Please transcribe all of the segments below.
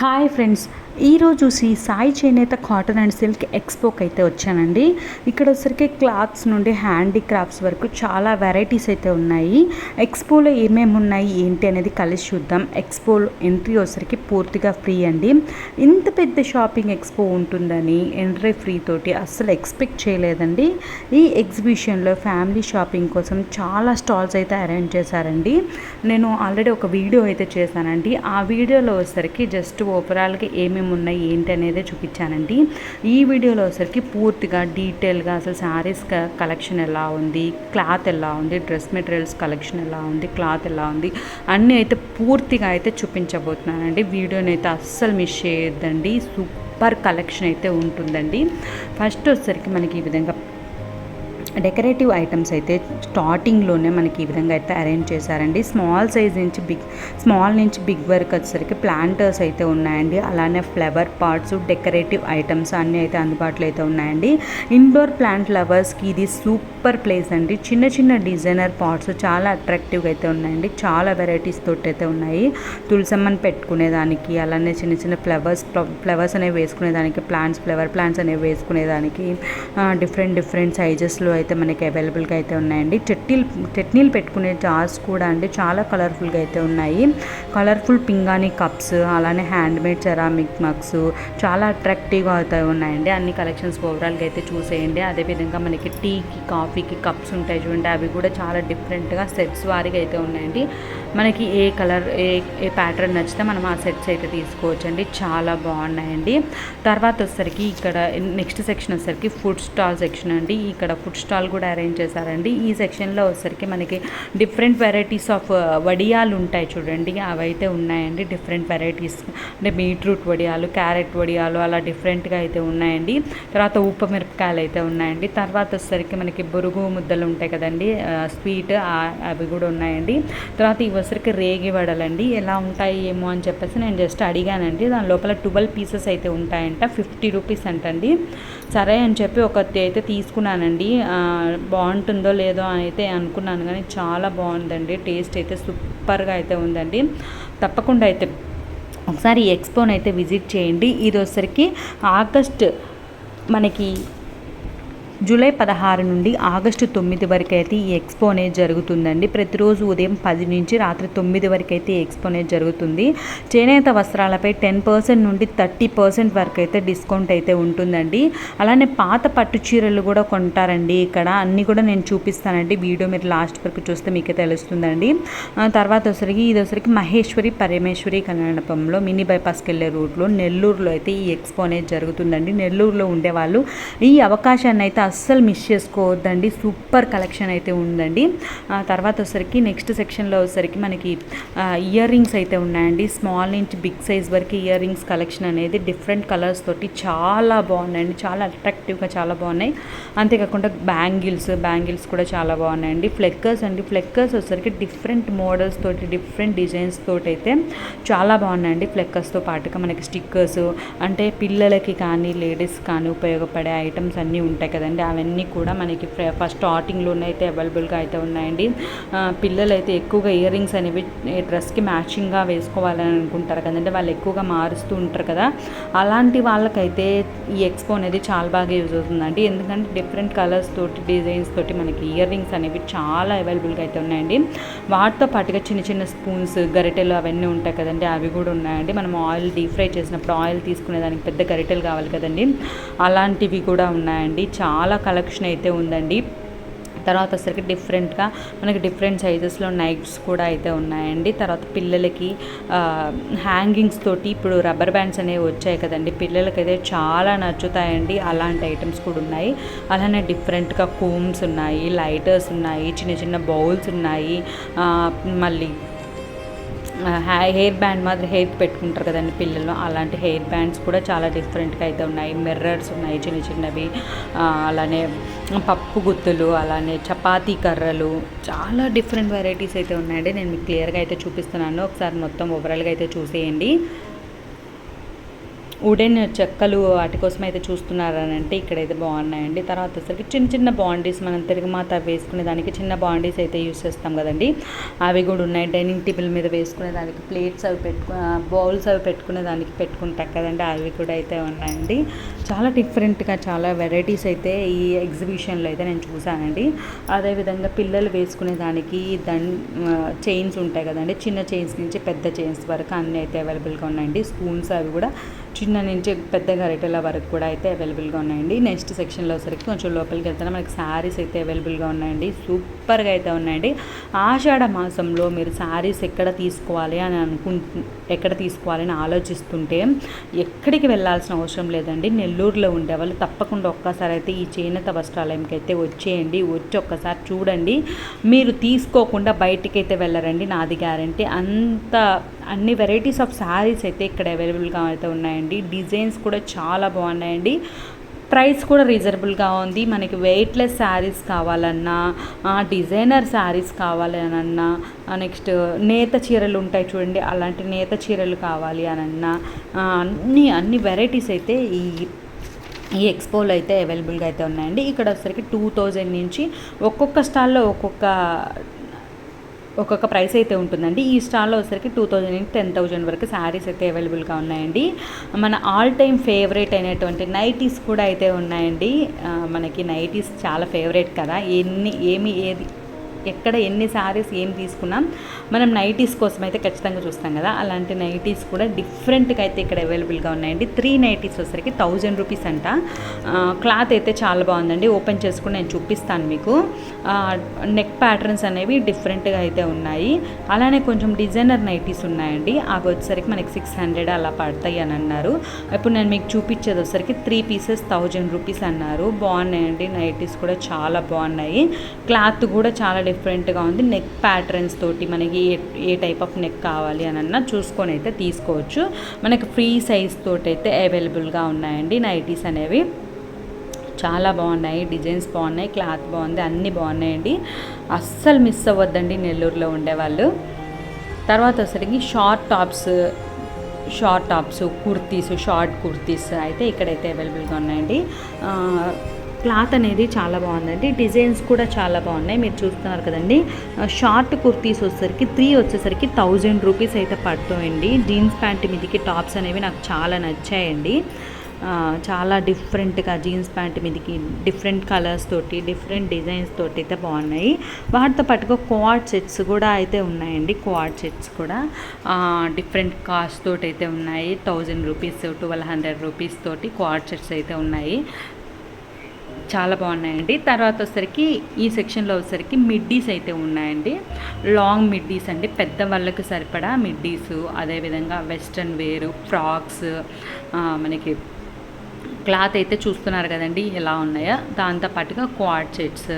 Hi friends, ఈరోజు శ్రీ సాయి చేనేత cotton and silk ఎక్స్పోకి అయితే వచ్చానండి. ఇక్కడ వచ్చరికి క్లాత్స్ నుండి హ్యాండీక్రాఫ్ట్స్ వరకు చాలా వెరైటీస్ అయితే ఉన్నాయి. ఎక్స్పోలో ఏమేమి ఉన్నాయి ఏంటి అనేది కలిసి చూద్దాం. ఎక్స్పోలో ఎంట్రీ వచ్చరికి పూర్తిగా ఫ్రీ అండి. ఇంత పెద్ద షాపింగ్ ఎక్స్పో ఉంటుందని ఎంట్రీ ఫ్రీ తోటి అస్సలు ఎక్స్పెక్ట్ చేయలేదండి. ఈ ఎగ్జిబిషన్లో ఫ్యామిలీ షాపింగ్ కోసం చాలా స్టాల్స్ అయితే అరేంజ్ చేశారండి. నేను ఆల్రెడీ ఒక వీడియో అయితే చేశానండి. ఆ వీడియోలో వచ్చరికి జస్ట్ ఓవరాల్గా ఏమేమి ఉన్నాయి ఏంటి అనేది చూపించానండి. ఈ వీడియోలో వచ్చరికి పూర్తిగా డీటెయిల్గా అసలు శారీస్ కలెక్షన్ ఎలా ఉంది, క్లాత్ ఎలా ఉంది, డ్రెస్ మెటీరియల్స్ కలెక్షన్ ఎలా ఉంది, క్లాత్ ఎలా ఉంది అన్నీ అయితే పూర్తిగా అయితే చూపించబోతున్నానండి. వీడియోని అయితే అస్సలు మిస్ చేయొద్దండి. సూపర్ కలెక్షన్ అయితే ఉంటుందండి. ఫస్ట్ వచ్చరికి మనకి ఈ విధంగా డెకరేటివ్ ఐటమ్స్ అయితే స్టార్టింగ్లోనే మనకి ఈ విధంగా అయితే అరేంజ్ చేశారండి. స్మాల్ నుంచి బిగ్ వరకు వచ్చేసరికి ప్లాంటర్స్ అయితే ఉన్నాయండి. అలానే ఫ్లవర్ పాట్స్, డెకరేటివ్ ఐటమ్స్ అన్నీ అయితే అందుబాటులో అయితే ఉన్నాయండి. ఇండోర్ ప్లాంట్ లవర్స్కి ఇది సూపర్ ప్లేస్ అండి. చిన్న చిన్న డిజైనర్ పాట్స్ చాలా అట్రాక్టివ్గా అయితే ఉన్నాయండి. చాలా వెరైటీస్ తోటి అయితే ఉన్నాయి. తులసమ్మని పెట్టుకునేదానికి, అలానే చిన్న చిన్న ఫ్లవర్స్ అనేవి వేసుకునేదానికి, ఫ్లవర్ ప్లాంట్స్ అనేవి వేసుకునేదానికి డిఫరెంట్ సైజెస్లో అయితే మనకి అవైలబుల్గా అయితే ఉన్నాయండి. చట్నీలు పెట్టుకునే జార్స్ కూడా అండి చాలా కలర్ఫుల్గా అయితే ఉన్నాయి. కలర్ఫుల్ పింగాణి కప్స్, అలానే హ్యాండ్మేడ్ సెరామిక్ మగ్స్ చాలా అట్రాక్టివ్గా అయితే ఉన్నాయండి. అన్ని కలెక్షన్స్ ఓవరాల్గా అయితే చూసేయండి. అదేవిధంగా మనకి టీకి, కాఫీకి కప్స్ ఉంటాయి చూడండి, అవి కూడా చాలా డిఫరెంట్గా సెట్స్ వారీగా అయితే ఉన్నాయండి. మనకి ఏ కలర్ ఏ ప్యాటర్న్ నచ్చితే మనం ఆ సెట్స్ అయితే తీసుకోవచ్చండి. చాలా బాగున్నాయండి. తర్వాత వచ్చేసరికి ఇక్కడ నెక్స్ట్ సెక్షన్ వచ్చేసరికి ఫుడ్ స్టాల్ సెక్షన్ అండి. ఇక్కడ ఫుడ్ స్టాల్ కూడా అరేంజ్ చేశారండి. ఈ సెక్షన్లో వచ్చేసరికి మనకి డిఫరెంట్ వెరైటీస్ ఆఫ్ వడియాలు ఉంటాయి చూడండి, అవైతే ఉన్నాయండి. డిఫరెంట్ వెరైటీస్ అంటే బీట్రూట్ వడియాలు, క్యారెట్ వడియాలు అలా డిఫరెంట్గా అయితే ఉన్నాయండి. తర్వాత ఉప్పు మిరపకాయలు అయితే ఉన్నాయండి. తర్వాత వచ్చేసరికి మనకి బురుగు ముద్దలు ఉంటాయి కదండి, స్వీట్, అవి కూడా ఉన్నాయండి. తర్వాత ఇవి వచ్చరికి రేగి వడలండి. ఎలా ఉంటాయి ఏమో అని చెప్పేసి నేను జస్ట్ అడిగానండి. దాని లోపల 12 పీసెస్ అయితే ఉంటాయంట. 50 రూపీస్ అంటండి. సరే అని చెప్పి ఒకటి అయితే తీసుకున్నానండి. బాగుంటుందో లేదో అని అయితే అనుకున్నాను, కానీ చాలా బాగుందండి. టేస్ట్ అయితే సూపర్గా అయితే ఉందండి. తప్పకుండా అయితే ఒకసారి ఈ ఎక్స్పోని అయితే విజిట్ చేయండి. ఇది వచ్చరికి ఆగస్ట్ మనకి జూలై 16 నుండి ఆగస్టు 9 వరకు అయితే ఈ ఎక్స్పో అనేది జరుగుతుందండి. ప్రతిరోజు ఉదయం 10 నుంచి రాత్రి 9 వరకు అయితే ఈ ఎక్స్పో అనేది జరుగుతుంది. చేనేత వస్త్రాలపై 10% నుండి 30% వరకు అయితే డిస్కౌంట్ అయితే ఉంటుందండి. అలానే పాత పట్టు చీరలు కూడా కొంటారండి. ఇక్కడ అన్నీ కూడా నేను చూపిస్తానండి. వీడియో మీరు లాస్ట్ వరకు చూస్తే మీకే తెలుస్తుందండి. తర్వాత ఇది వచ్చరికి మహేశ్వరి పరమేశ్వరి కళ్యాణమండపంలో మినీ బైపాస్కి వెళ్ళే రూట్లో నెల్లూరులో అయితే ఈ ఎక్స్పో అనేది జరుగుతుందండి. నెల్లూరులో ఉండేవాళ్ళు ఈ అవకాశాన్ని అయితే అస్సలు మిస్ చేసుకోవద్దండి. సూపర్ కలెక్షన్ అయితే ఉందండి. తర్వాత వచ్చరికి నెక్స్ట్ సెక్షన్లో వచ్చరికి మనకి ఇయర్ రింగ్స్ అయితే ఉన్నాయండి. స్మాల్ నుంచి బిగ్ సైజ్ వరకు ఇయర్ రింగ్స్ కలెక్షన్ అనేది డిఫరెంట్ కలర్స్ తోటి చాలా బాగున్నాయండి. చాలా అట్రాక్టివ్గా చాలా బాగున్నాయి. అంతేకాకుండా బ్యాంగిల్స్ కూడా చాలా బాగున్నాయండి. ఫ్లెక్కర్స్ వచ్చరికి డిఫరెంట్ మోడల్స్ తోటి, డిఫరెంట్ డిజైన్స్ తోటి అయితే చాలా బాగున్నాయండి. ఫ్లెక్కర్స్తో పాటుగా మనకి స్టిక్కర్స్, అంటే పిల్లలకి కానీ లేడీస్ కానీ ఉపయోగపడే ఐటమ్స్ అన్నీ ఉంటాయి కదండి, అవన్నీ కూడా మనకి ఫస్ట్ స్టార్టింగ్లోనే అయితే అవైలబుల్గా అయితే ఉన్నాయండి. పిల్లలు అయితే ఎక్కువగా ఇయర్ రింగ్స్ అనేవి డ్రెస్కి మ్యాచింగ్గా వేసుకోవాలని అనుకుంటారు కదండి, వాళ్ళు ఎక్కువగా మారుస్తూ ఉంటారు కదా, అలాంటి వాళ్ళకైతే ఈ ఎక్స్పో అనేది చాలా బాగా యూజ్ అవుతుందండి. ఎందుకంటే డిఫరెంట్ కలర్స్ తోటి, డిజైన్స్ తోటి మనకి ఇయర్ రింగ్స్ అనేవి చాలా అవైలబుల్గా అయితే ఉన్నాయండి. వాటితో పాటుగా చిన్న చిన్న స్పూన్స్, గరిటెలు అవన్నీ ఉంటాయి కదండి, అవి కూడా ఉన్నాయండి. మనం ఆయిల్ డీప్ ఫ్రై చేసినప్పుడు ఆయిల్ తీసుకునేదానికి పెద్ద గరిటెలు కావాలి కదండి, అలాంటివి కూడా ఉన్నాయండి. చాలా కలెక్షన్ అయితే ఉందండి. తర్వాత వచ్చరికి డిఫరెంట్గా మనకి డిఫరెంట్ సైజెస్లో నైఫ్స్ కూడా అయితే ఉన్నాయండి. తర్వాత పిల్లలకి హ్యాంగింగ్స్ తోటి ఇప్పుడు రబ్బర్ బ్యాండ్స్ అనేవి వచ్చాయి కదండి, పిల్లలకైతే చాలా నచ్చుతాయండి. అలాంటి ఐటమ్స్ కూడా ఉన్నాయి. అలానే డిఫరెంట్గా కోమ్స్ ఉన్నాయి, లైటర్స్ ఉన్నాయి, చిన్న చిన్న బౌల్స్ ఉన్నాయి. మళ్ళీ హెయిర్ బ్యాండ్ మాదిరి హెయిర్ పెట్టుకుంటారు కదండి పిల్లలు, అలాంటి హెయిర్ బ్యాండ్స్ కూడా చాలా డిఫరెంట్గా అయితే ఉన్నాయి. మిర్రర్స్ ఉన్నాయి చిన్న చిన్నవి, అలానే పప్పు గుత్తులు, అలానే చపాతీ కర్రలు, చాలా డిఫరెంట్ వెరైటీస్ అయితే ఉన్నాయండి. నేను మీకు క్లియర్గా అయితే చూపిస్తున్నాను. ఒకసారి మొత్తం ఓవరాల్గా అయితే చూసేయండి. వుడెన్ చెక్కలు వాటి కోసం అయితే చూస్తున్నారని అంటే ఇక్కడైతే బాగున్నాయండి. తర్వాత వచ్చేసరికి చిన్న చిన్న బాండీస్, మనం తిరుగుమాత వేసుకునే దానికి చిన్న బాండీస్ అయితే యూస్ చేస్తాం కదండి, అవి కూడా ఉన్నాయి. డైనింగ్ టేబుల్ మీద వేసుకునే దానికి ప్లేట్స్ అవి బౌల్స్ అవి పెట్టుకునే దానికి పెట్టుకుంటాం కదండి, అవి కూడా అయితే ఉన్నాయండి. చాలా డిఫరెంట్గా చాలా వెరైటీస్ అయితే ఈ ఎగ్జిబిషన్లో అయితే నేను చూసానండి. అదేవిధంగా పిల్లలు వేసుకునే దానికి చైన్స్ ఉంటాయి కదండి, చిన్న చైన్స్ నుంచి పెద్ద చైన్స్ వరకు అన్నీ అయితే అవైలబుల్గా ఉన్నాయండి. స్పూన్స్ అవి కూడా చిన్న నుంచి పెద్ద గరిటెల వరకు కూడా అయితే అవైలబుల్గా ఉన్నాయండి. నెక్స్ట్ సెక్షన్లో సరికి కొంచెం లోపలికి వెళ్తే మనకి శారీస్ అయితే అవైలబుల్గా ఉన్నాయండి. సూపర్గా అయితే ఉన్నాయండి. ఆషాఢ మాసంలో మీరు శారీస్ ఎక్కడ తీసుకోవాలి అని ఆలోచిస్తుంటే ఎక్కడికి వెళ్ళాల్సిన అవసరం లేదండి. నెల్లూరులో ఉండేవాళ్ళు తప్పకుండా ఒక్కసారి అయితే ఈ చేనేత వస్త్రాలయంకి అయితే వచ్చేయండి. వచ్చి ఒక్కసారి చూడండి. మీరు తీసుకోకుండా బయటికి అయితే వెళ్ళరండి, నాది గ్యారంటీ. అన్ని వెరైటీస్ ఆఫ్ శారీస్ అయితే ఇక్కడ అవైలబుల్గా అయితే ఉన్నాయండి. డిజైన్స్ కూడా చాలా బాగున్నాయండి. ప్రైస్ కూడా రీజనబుల్గా ఉంది. మనకి వెయిట్లెస్ శారీస్ కావాలన్నా, డిజైనర్ శారీస్ కావాలనన్నా, నెక్స్ట్ నేత చీరలు ఉంటాయి చూడండి, అలాంటి నేత చీరలు కావాలి అనన్నా, అన్ని వెరైటీస్ అయితే ఈ ఎక్స్పోలో అయితే అవైలబుల్గా అయితే ఉన్నాయండి. ఇక్కడ వచ్చేసరికి 2000 నుంచి ఒక్కొక్క స్టాల్లో ఒక్కొక్క ప్రైస్ అయితే ఉంటుందండి. ఈ స్టాల్లో వచ్చేసరికి 2000 నుంచి 10,000 వరకు శారీస్ అయితే అవైలబుల్గా ఉన్నాయండి. మన ఆల్ టైమ్ ఫేవరెట్ అయినటువంటి నైటీస్ కూడా అయితే ఉన్నాయండి. మనకి నైటీస్ చాలా ఫేవరెట్ కదా, ఎక్కడ ఎన్ని శారీస్ ఏం తీసుకున్నాం మనం నైటీస్ కోసం అయితే ఖచ్చితంగా చూస్తాం కదా, అలాంటి నైటీస్ కూడా డిఫరెంట్గా అయితే ఇక్కడ అవైలబుల్గా ఉన్నాయండి. 3 నైటీస్ వచ్చేసరికి 1000 రూపీస్ అంట. క్లాత్ అయితే చాలా బాగుందండి. ఓపెన్ చేసుకుని నేను చూపిస్తాను మీకు. నెక్ ప్యాటర్న్స్ అనేవి డిఫరెంట్గా అయితే ఉన్నాయి. అలానే కొంచెం డిజైనర్ నైటీస్ ఉన్నాయండి. అవి వచ్చేసరికి మనకి 600 అలా పడతాయి అని అన్నారు. ఇప్పుడు నేను మీకు చూపించేది వచ్చేసరికి 3 పీసెస్ 1000 రూపీస్ అన్నారు. బాగున్నాయండి. నైటీస్ కూడా చాలా బాగున్నాయి. క్లాత్ కూడా చాలా డిఫరెంట్గా ఉంది. నెక్ ప్యాటర్న్స్ తోటి మనకి ఏ టైప్ ఆఫ్ నెక్ కావాలి అని చూసుకొని అయితే తీసుకోవచ్చు. మనకి ఫ్రీ సైజ్ తోటి అయితే అవైలబుల్గా ఉన్నాయండి నైటీస్ అనేవి. చాలా బాగున్నాయి, డిజైన్స్ బాగున్నాయి, క్లాత్ బాగుంది, అన్నీ బాగున్నాయండి. అస్సలు మిస్ అవ్వద్దండి నెల్లూరులో ఉండేవాళ్ళు. తర్వాత వచ్చేసరికి short tops kurtis, short kurtis అయితే ఇక్కడైతే అవైలబుల్గా ఉన్నాయండి. క్లాత్ అనేది చాలా బాగుందండి. డిజైన్స్ కూడా చాలా బాగున్నాయి. మీరు చూస్తున్నారు కదండి. షార్ట్ కుర్తీస్ వచ్చేసరికి 3 వచ్చేసరికి 1000 రూపీస్ అయితే పడుతాయండి. జీన్స్ ప్యాంట్ మీదకి టాప్స్ అనేవి నాకు చాలా నచ్చాయండి. చాలా డిఫరెంట్గా జీన్స్ ప్యాంట్ మీదకి డిఫరెంట్ కలర్స్ తోటి, డిఫరెంట్ డిజైన్స్ తోటి అయితే బాగున్నాయి. వాటితో పాటుగా క్వాడ్ సెట్స్ కూడా అయితే ఉన్నాయండి. క్వాడ్ సెట్స్ కూడా డిఫరెంట్ కాస్ట్ తోటి అయితే ఉన్నాయి. 1000 రూపీస్, 1200 రూపీస్ తోటి క్వాడ్ సెట్స్ అయితే ఉన్నాయి. చాలా బాగున్నాయండి. తర్వాత వచ్చేసరికి ఈ సెక్షన్లో వచ్చేసరికి మిడ్డీస్ అయితే ఉన్నాయండి. లాంగ్ మిడ్డీస్ అండి, పెద్దవాళ్ళకి సరిపడా మిడ్డీస్, అదేవిధంగా వెస్ట్రన్ వేరు, ఫ్రాక్స్, మనకి క్లాత్ అయితే చూస్తున్నారు కదండి ఎలా ఉన్నాయో. దాంతోపాటుగా క్వాడ్ సెట్స్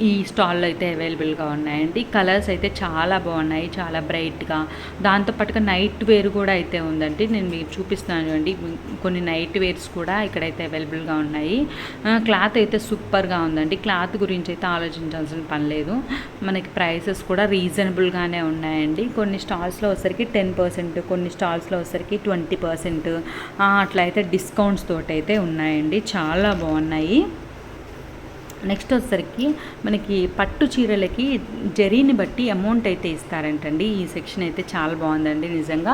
ఈ స్టాల్లో అయితే అవైలబుల్గా ఉన్నాయండి. కలర్స్ అయితే చాలా బాగున్నాయి, చాలా బ్రైట్గా. దాంతోపాటుగా నైట్ వేర్ కూడా అయితే ఉందండి. నేను మీకు చూపిస్తున్నాను అండి, కొన్ని నైట్ వేర్స్ కూడా ఇక్కడైతే అవైలబుల్గా ఉన్నాయి. క్లాత్ అయితే సూపర్గా ఉందండి. క్లాత్ గురించి అయితే ఆలోచించాల్సిన పని లేదు. మనకి ప్రైసెస్ కూడా రీజనబుల్గానే ఉన్నాయండి. కొన్ని స్టాల్స్లో వచ్చేసరికి 10%, కొన్ని స్టాల్స్లో వచ్చేసరికి 20%, అట్లా అయితే డిస్కౌంట్స్ తోటి అయితే ఉన్నాయండి. చాలా బాగున్నాయి. నెక్స్ట్ వచ్చేసరికి మనకి పట్టు చీరలకి జరీని బట్టి అమౌంట్ అయితే ఇస్తారంటండి. ఈ సెక్షన్ అయితే చాలా బాగుందండి. నిజంగా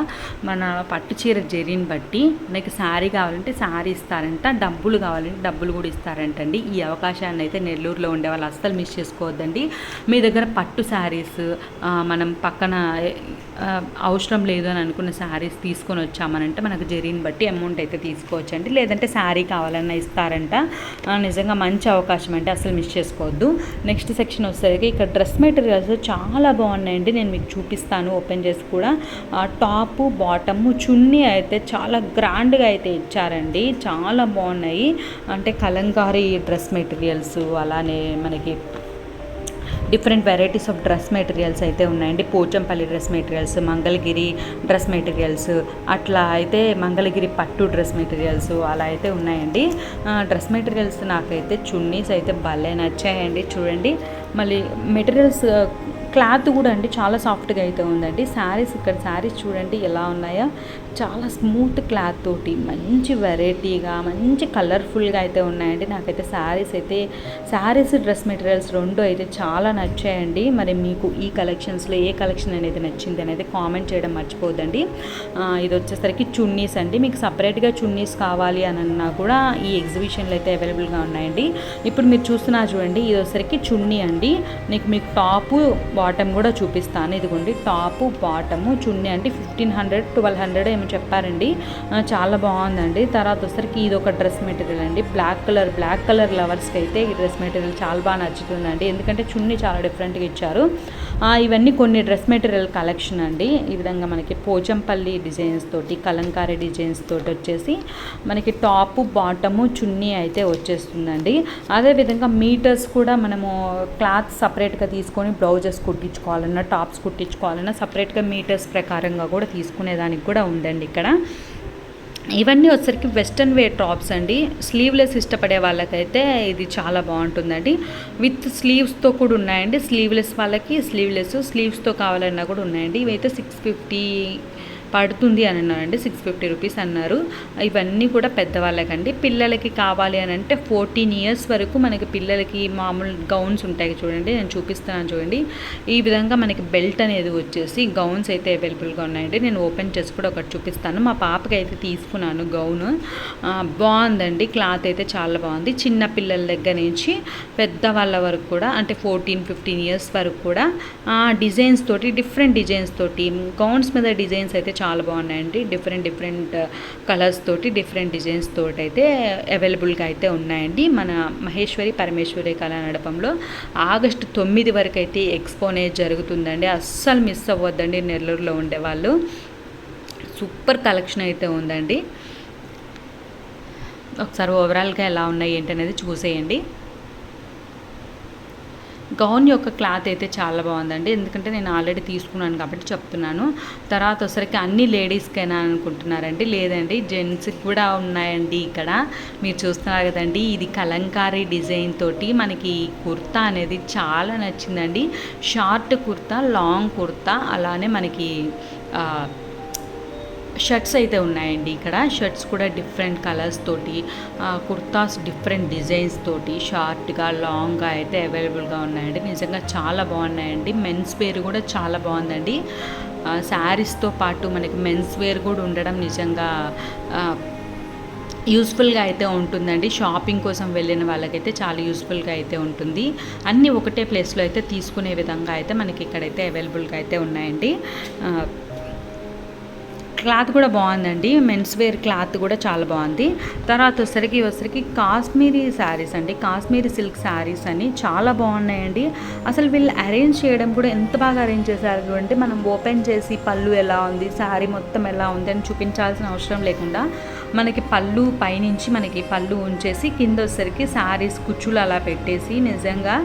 మన పట్టు చీర జరీని బట్టి మనకి శారీ కావాలంటే శారీ ఇస్తారంట, డబ్బులు కావాలంటే డబ్బులు కూడా ఇస్తారంటండి. ఈ అవకాశాన్ని అయితే నెల్లూరులో ఉండే వాళ్ళు అస్సలు మిస్ చేసుకోవద్దండి. మీ దగ్గర పట్టు శారీస్ మనం పక్కన అవసరం లేదు అని అనుకున్న శారీస్ తీసుకొని వచ్చామనంటే మనకు జరీని బట్టి అమౌంట్ అయితే తీసుకోవచ్చండి. లేదంటే శారీ కావాలన్నా ఇస్తారంట. నిజంగా మంచి అవకాశం అంటే అసలు మిస్ చేసుకోవద్దు. నెక్స్ట్ సెక్షన్ వచ్చేసరికి ఇక్కడ డ్రెస్ మెటీరియల్స్ చాలా బాగున్నాయండి. నేను మీకు చూపిస్తాను ఓపెన్ చేసి కూడా. టాపు, బాటము, చున్నీ అయితే చాలా గ్రాండ్గా అయితే ఇచ్చారండి. చాలా బాగున్నాయి. అంటే కలంకారీ డ్రెస్ మెటీరియల్స్, అలానే మనకి different varieties of dress materials అయితే ఉన్నాయండి. Pochampalli dress materials, Mangalagiri dress materials, అట్లా అయితే మంగళగిరి పట్టు డ్రెస్ మెటీరియల్స్ అలా అయితే ఉన్నాయండి. డ్రెస్ మెటీరియల్స్ నాకైతే చున్నీస్ అయితే భలే నచ్చాయండి. చూడండి, మళ్ళీ మెటీరియల్స్ క్లాత్ కూడా అండి చాలా సాఫ్ట్గా అయితే ఉందండి. శారీస్, ఇక్కడ శారీస్ చూడండి ఎలా ఉన్నాయో. చాలా స్మూత్ క్లాత్ తోటి మంచి వెరైటీగా మంచి కలర్ఫుల్గా అయితే ఉన్నాయండి. నాకైతే శారీస్ డ్రెస్ మెటీరియల్స్ రెండు అయితే చాలా నచ్చాయండి. మరి మీకు ఈ కలెక్షన్స్లో ఏ కలెక్షన్ అనేది నచ్చింది అనేది కామెంట్ చేయడం మర్చిపోద్దండి. ఇది వచ్చేసరికి చున్నీస్ అండి. మీకు సపరేట్గా చున్నీస్ కావాలి అని అన్నా కూడా ఈ ఎగ్జిబిషన్లో అయితే అవైలబుల్గా ఉన్నాయండి. ఇప్పుడు మీరు చూస్తున్నారు చూడండి, ఇది వచ్చేసరికి చున్నీ అండి. మీకు టాపు బాటమ్ కూడా చూపిస్తాను. ఇదిగోండి టాపు బాటము చున్నీ అంటే 1500 1200 ఏమో చెప్పారండి. చాలా బాగుందండి. తర్వాత వచ్చేసరికి ఇది ఒక డ్రెస్ మెటీరియల్ అండి. బ్లాక్ కలర్ లవర్స్కి అయితే ఈ డ్రెస్ మెటీరియల్ చాలా బాగా నచ్చుతుందండి. ఎందుకంటే చున్నీ చాలా డిఫరెంట్గా ఇచ్చారు. ఇవన్నీ కొన్ని డ్రెస్ మెటీరియల్ కలెక్షన్ అండి. ఈ విధంగా మనకి పోచంపల్లి డిజైన్స్ తోటి కలంకారీ డిజైన్స్ తోటి వచ్చేసి మనకి టాపు బాటము చున్నీ అయితే వచ్చేస్తుందండి. అదేవిధంగా మీటర్స్ కూడా మనము క్లాత్ సపరేట్గా తీసుకొని బ్లౌజెస్ కుట్టించుకోవాలన్నా టాప్స్ కుట్టించుకోవాలన్నా సపరేట్గా మీటర్స్ ప్రకారంగా కూడా తీసుకునేదానికి కూడా ఉందండి ఇక్కడ. ఇవన్నీ వచ్చరికి వెస్ట్రన్ వేర్ టాప్స్ అండి. స్లీవ్లెస్ ఇష్టపడే వాళ్ళకైతే ఇది చాలా బాగుంటుందండి. విత్ స్లీవ్స్తో కూడా ఉన్నాయండి. స్లీవ్లెస్ వాళ్ళకి స్లీవ్స్తో కావాలన్నా కూడా ఉన్నాయండి. ఇవైతే 650 పడుతుంది అని అన్నారండి. 650 రూపీస్ అన్నారు. ఇవన్నీ కూడా పెద్దవాళ్ళకండి. పిల్లలకి కావాలి అని అంటే 14 ఇయర్స్ వరకు మనకి పిల్లలకి మామూలు గౌన్స్ ఉంటాయి చూడండి. నేను చూపిస్తున్నాను చూడండి. ఈ విధంగా మనకి బెల్ట్ అనేది వచ్చేసి గౌన్స్ అయితే అవైలబుల్గా ఉన్నాయండి. నేను ఓపెన్ చేసి కూడా ఒకటి చూపిస్తాను. మా పాపకి అయితే తీసుకున్నాను గౌను. బాగుందండి. క్లాత్ అయితే చాలా బాగుంది. చిన్న పిల్లల దగ్గర నుంచి పెద్దవాళ్ళ వరకు కూడా అంటే 14-15 ఇయర్స్ వరకు కూడా డిఫరెంట్ డిజైన్స్ తోటి గౌన్స్ మీద డిజైన్స్ అయితే చాలా బాగున్నాయండి. డిఫరెంట్ కలర్స్ తోటి డిఫరెంట్ డిజైన్స్ తోటి అయితే అవైలబుల్గా అయితే ఉన్నాయండి. మన మహేశ్వరి పరమేశ్వరి కళామండపంలో ఆగస్టు 9 వరకు అయితే ఎక్స్పో అనేది జరుగుతుందండి. అస్సలు మిస్ అవ్వద్దండి. నెల్లూరులో ఉండేవాళ్ళు. సూపర్ కలెక్షన్ అయితే ఉందండి. ఒకసారి ఓవరాల్గా ఎలా ఉన్నాయి ఏంటనేది చూసేయండి. గౌన్ యొక్క క్లాత్ అయితే చాలా బాగుందండి. ఎందుకంటే నేను ఆల్రెడీ తీసుకున్నాను కాబట్టి చెప్తున్నాను. తర్వాత వచ్చరికి అన్ని లేడీస్కైనా అనుకుంటున్నారండి. లేదండి, జెంట్స్కి కూడా ఉన్నాయండి. ఇక్కడ మీరు చూస్తున్నారు కదండి, ఇది కలంకారీ డిజైన్ తోటి మనకి కుర్తా అనేది చాలా నచ్చిందండి. షార్ట్ కుర్తా, లాంగ్ కుర్తా, అలానే మనకి షర్ట్స్ అయితే ఉన్నాయండి. ఇక్కడ షర్ట్స్ కూడా డిఫరెంట్ కలర్స్ తోటి, కుర్తాస్ డిఫరెంట్ డిజైన్స్ తోటి షార్ట్గా లాంగ్గా అయితే అవైలబుల్గా ఉన్నాయండి. నిజంగా చాలా బాగున్నాయండి. మెన్స్ వేర్ కూడా చాలా బాగుందండి. శారీస్తో పాటు మనకి మెన్స్ వేర్ కూడా ఉండడం నిజంగా యూస్ఫుల్గా అయితే ఉంటుందండి. షాపింగ్ కోసం వెళ్ళిన వాళ్ళకైతే చాలా యూస్ఫుల్గా అయితే ఉంటుంది. అన్నీ ఒకటే ప్లేస్లో అయితే తీసుకునే విధంగా అయితే మనకి ఇక్కడైతే అవైలబుల్గా అయితే ఉన్నాయండి. క్లాత్ కూడా బాగుందండి. మెన్స్ వేర్ క్లాత్ కూడా చాలా బాగుంది. తర్వాత వచ్చరికి కాశ్మీరీ శారీస్ అండి. కాశ్మీరీ సిల్క్ శారీస్ అని చాలా బాగున్నాయండి. అసలు వీళ్ళు అరేంజ్ చేయడం కూడా ఎంత బాగా అరేంజ్ చేశారు అంటే మనం ఓపెన్ చేసి పళ్ళు ఎలా ఉంది, శారీ మొత్తం ఎలా ఉంది అని చూపించాల్సిన అవసరం లేకుండా మనకి పళ్ళు పైనుంచి మనకి పళ్ళు ఉంచేసి కింద వచ్చరికి శారీస్ కుచ్చులు అలా పెట్టేసి నిజంగా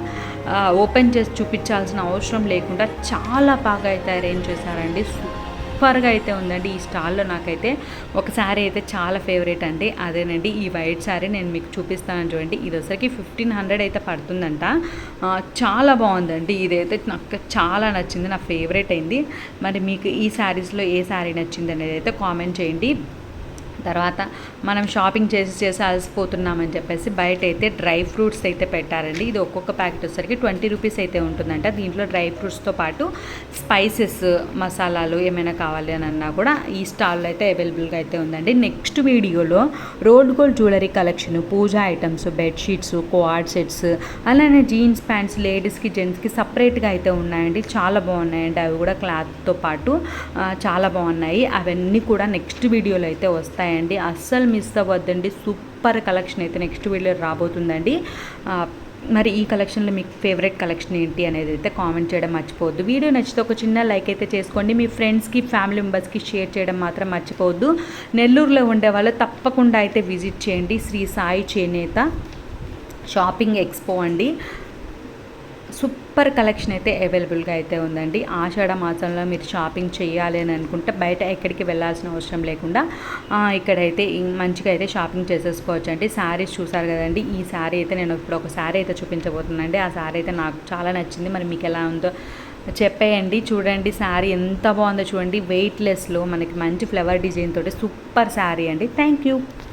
ఓపెన్ చేసి చూపించాల్సిన అవసరం లేకుండా చాలా బాగా అయితే అరేంజ్ చేశారండి. సూపర్గా అయితే ఉందండి. ఈ స్టాల్లో నాకైతే ఒక శారీ అయితే చాలా ఫేవరెట్ అండి. అదేనండి ఈ వైట్ శారీ. నేను మీకు చూపిస్తాను చూడండి. ఇది వచ్చరికి 1500 అయితే పడుతుందంట. చాలా బాగుందండి. ఇదైతే నాకు చాలా నచ్చింది, నా ఫేవరెట్ అయింది. మరి మీకు ఈ శారీస్లో ఏ శారీ నచ్చింది అనేది అయితే కామెంట్ చేయండి. తర్వాత మనం షాపింగ్ చేసి అలసిపోతున్నామని చెప్పేసి బయట అయితే డ్రై ఫ్రూట్స్ అయితే పెట్టారండి. ఇది ఒక్కొక్క ప్యాకెట్ వచ్చేసరికి 20 రూపీస్ అయితే ఉంటుందంట. దీంట్లో డ్రై ఫ్రూట్స్తో పాటు స్పైసెస్, మసాలాలు ఏమైనా కావాలి అని అన్నా కూడా ఈ స్టాల్లో అయితే అవైలబుల్గా అయితే ఉందండి. నెక్స్ట్ వీడియోలో రోడ్ గోల్డ్ జ్యువెలరీ కలెక్షన్, పూజా ఐటమ్స్, బెడ్షీట్స్, కోఆర్డ్ సెట్స్, అలానే జీన్స్ ప్యాంట్స్ లేడీస్కి జెంట్స్కి సపరేట్గా అయితే ఉన్నాయండి. చాలా బాగున్నాయండి. అవి కూడా క్లాత్తో పాటు చాలా బాగున్నాయి. అవన్నీ కూడా నెక్స్ట్ వీడియోలో అయితే వస్తాయి. అస్సలు మిస్ అవ్వద్దండి. సూపర్ కలెక్షన్ అయితే నెక్స్ట్ వీడియో రాబోతుందండి. మరి ఈ కలెక్షన్లో మీకు ఫేవరెట్ కలెక్షన్ ఏంటి అనేది అయితే కామెంట్ చేయడం మర్చిపోవద్దు. వీడియో నచ్చితే ఒక చిన్న లైక్ అయితే చేసుకోండి. మీ ఫ్రెండ్స్కి, ఫ్యామిలీ మెంబర్స్కి షేర్ చేయడం మాత్రం మర్చిపోవద్దు. నెల్లూరులో ఉండే వాళ్ళు తప్పకుండా అయితే విజిట్ చేయండి. శ్రీ సాయి చేనేత షాపింగ్ ఎక్స్పో అండి. సూపర్ కలెక్షన్ అయితే అవైలబుల్గా అయితే ఉందండి. ఆషాఢ మాసంలో మీరు షాపింగ్ చేయాలి అని అనుకుంటే బయట ఎక్కడికి వెళ్ళాల్సిన అవసరం లేకుండా ఇక్కడైతే మంచిగా అయితే షాపింగ్ చేసేసుకోవచ్చు అండి. శారీస్ చూసారు కదండి. ఈ శారీ అయితే నేను ఇప్పుడు ఒక శారీ అయితే చూపించబోతున్నానండి. ఆ శారీ అయితే నాకు చాలా నచ్చింది. మరి మీకు ఎలా ఉందో చెప్పేయండి. చూడండి శారీ ఎంత బాగుందో చూడండి, వెయిట్‌లెస్‌లో మనకి మంచి ఫ్లవర్ డిజైన్ తోటి సూపర్ శారీ అండి. Thank you.